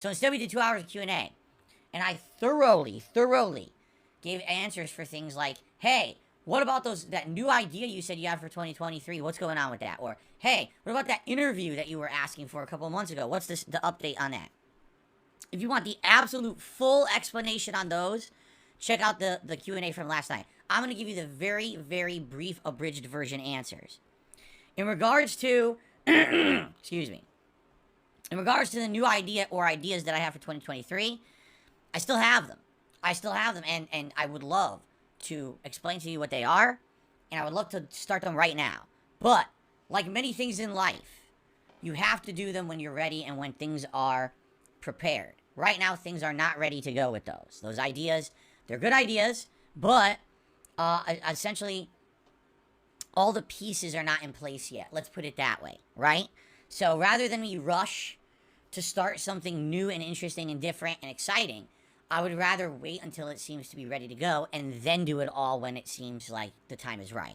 So instead we did 2 hours of Q&A. And I thoroughly gave answers for things like, hey, what about that new idea you said you have for 2023? What's going on with that? Or, hey, what about that interview that you were asking for a couple of months ago? What's the update on that? If you want the absolute full explanation on those, check out the Q&A from last night. I'm going to give you the very brief abridged version answers. In regards to, excuse me, in regards to the new idea or ideas that I have for 2023, I still have them. And I would love to explain to you what they are, and I would love to start them right now. But, like many things in life, you have to do them when you're ready and when things are prepared. Right now, things are not ready to go with those. Those ideas, they're good ideas, but essentially, all the pieces are not in place yet. Let's put it that way, right? So rather than me rush to start something new and interesting and different and exciting, I would rather wait until it seems to be ready to go and then do it all when it seems like the time is right.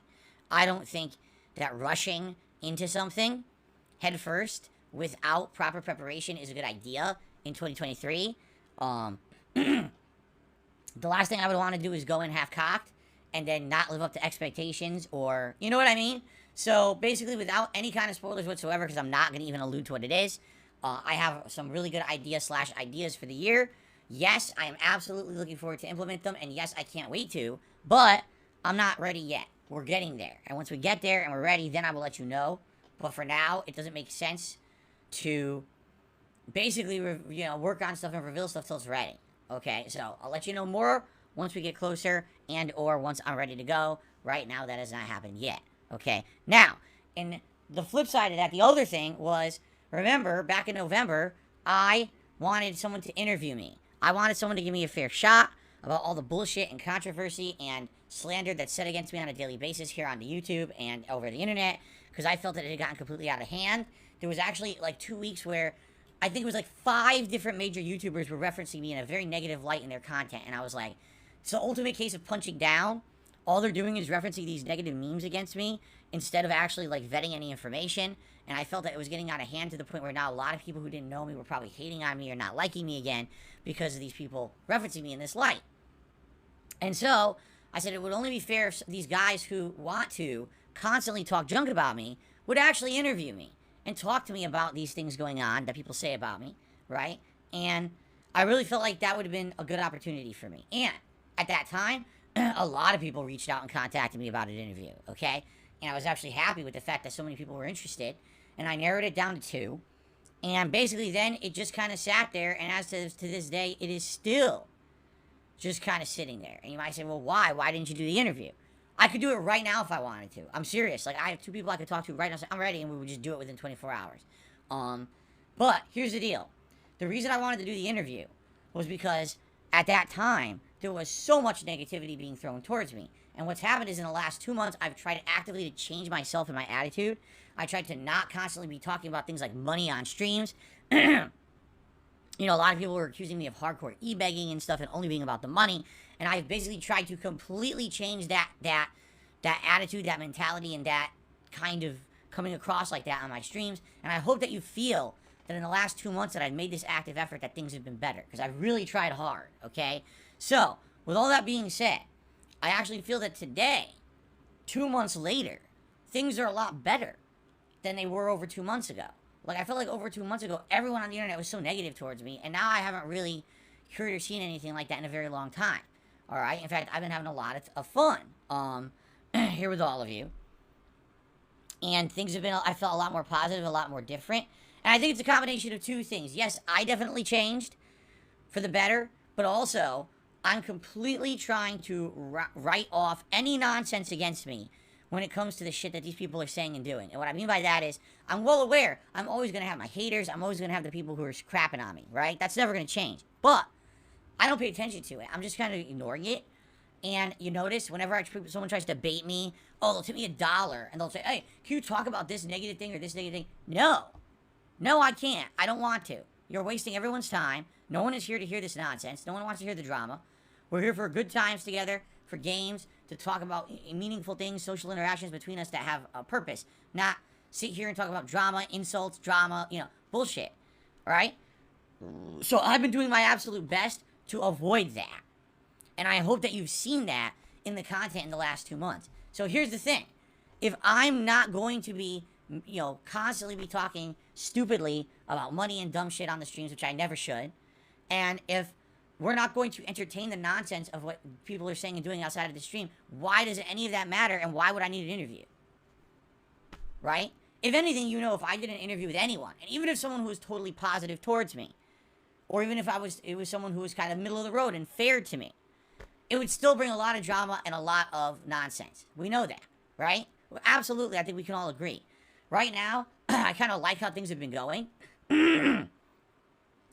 I don't think that rushing into something head first without proper preparation is a good idea in 2023. The last thing I would want to do is go in half-cocked and then not live up to expectations, or, you know what I mean? So, basically, without any kind of spoilers whatsoever, because I'm not going to even allude to what it is, I have some really good ideas for the year. Yes, I am absolutely looking forward to implement them, and yes, I can't wait to, but I'm not ready yet. We're getting there, and once we get there and we're ready, then I will let you know. But for now, it doesn't make sense to basically, work on stuff and reveal stuff till it's ready. Okay, so I'll let you know more once we get closer and or once I'm ready to go. Right now, that has not happened yet. Okay, now, in the flip side of that, the other thing was, remember, back in November, I wanted someone to interview me. I wanted someone to give me a fair shot about all the bullshit and controversy and slander that's said against me on a daily basis here on the YouTube and over the internet, because I felt that it had gotten completely out of hand. There was actually like 2 weeks where I think it was like 5 different major YouTubers were referencing me in a very negative light in their content, and I was like, it's the ultimate case of punching down. All they're doing is referencing these negative memes against me instead of actually like vetting any information. And I felt that it was getting out of hand to the point where now a lot of people who didn't know me were probably hating on me or not liking me again because of these people referencing me in this light. And so I said it would only be fair if these guys who want to constantly talk junk about me would actually interview me and talk to me about these things going on that people say about me, right? And I really felt like that would have been a good opportunity for me. And at that time, a lot of people reached out and contacted me about an interview, okay? And I was actually happy with the fact that so many people were interested. And I narrowed it down to 2. And basically then it just kind of sat there. And as to this day, it is still just kind of sitting there. And you might say, well, why? Why didn't you do the interview? I could do it right now if I wanted to. I'm serious. Like, I have 2 people I could talk to right now. So I'm ready, and we would just do it within 24 hours. But here's the deal. The reason I wanted to do the interview was because at that time, there was so much negativity being thrown towards me. And what's happened is in the last 2 months, I've tried actively to change myself and my attitude. I tried to not constantly be talking about things like money on streams. A lot of people were accusing me of hardcore e-begging and stuff and only being about the money. And I've basically tried to completely change that attitude, that mentality, and that kind of coming across like that on my streams. And I hope that you feel that in the last 2 months that I've made this active effort that things have been better. Because I've really tried hard, okay? So, with all that being said, I actually feel that today, 2 months later, things are a lot better than they were over 2 months ago. Like, I felt like over 2 months ago, everyone on the internet was so negative towards me, and now I haven't really heard or seen anything like that in a very long time. Alright? In fact, I've been having a lot of fun here with all of you. And things have been, I felt a lot more positive, a lot more different. And I think it's a combination of 2 things. Yes, I definitely changed for the better, but also, I'm completely trying to write off any nonsense against me when it comes to the shit that these people are saying and doing. And what I mean by that is, I'm well aware I'm always going to have my haters. I'm always going to have the people who are crapping on me, right? That's never going to change. But I don't pay attention to it. I'm just kind of ignoring it. And you notice whenever someone tries to bait me, oh, they'll tip me $1, and they'll say, hey, can you talk about this negative thing or this negative thing? No. No, I can't. I don't want to. You're wasting everyone's time. No one is here to hear this nonsense. No one wants to hear the drama. We're here for good times together, for games, to talk about meaningful things, social interactions between us that have a purpose. Not sit here and talk about drama, insults, drama, bullshit. Alright? So I've been doing my absolute best to avoid that. And I hope that you've seen that in the content in the last 2 months. So here's the thing. If I'm not going to be, constantly be talking stupidly about money and dumb shit on the streams, which I never should, and if we're not going to entertain the nonsense of what people are saying and doing outside of the stream, why does any of that matter, and why would I need an interview? Right? If anything, if I did an interview with anyone, and even if someone who was totally positive towards me, or even if it was someone who was kind of middle of the road and fair to me, it would still bring a lot of drama and a lot of nonsense. We know that, right? Well, absolutely, I think we can all agree. Right now, I kind of like how things have been going. And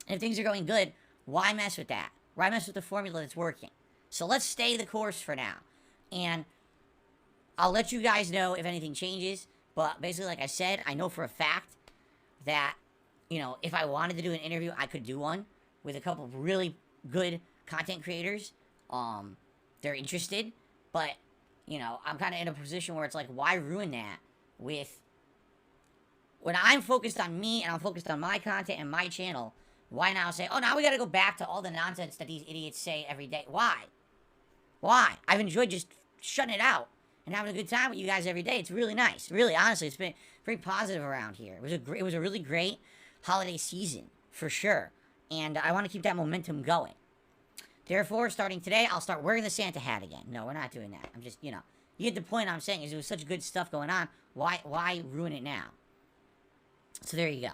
if things are going good, why mess with that? Why mess with the formula that's working? So let's stay the course for now. And I'll let you guys know if anything changes. But basically, like I said, I know for a fact that, if I wanted to do an interview, I could do one with a couple of really good content creators. They're interested. But, I'm kind of in a position where it's like, why ruin that with... When I'm focused on me and I'm focused on my content and my channel, why now say, oh, now we gotta go back to all the nonsense that these idiots say every day? Why? Why? I've enjoyed just shutting it out and having a good time with you guys every day. It's really nice. Really, honestly, it's been very positive around here. It was a really great holiday season, for sure. And I want to keep that momentum going. Therefore, starting today, I'll start wearing the Santa hat again. No, we're not doing that. I'm just, you get the point I'm saying is there was such good stuff going on. Why ruin it now? So there you go.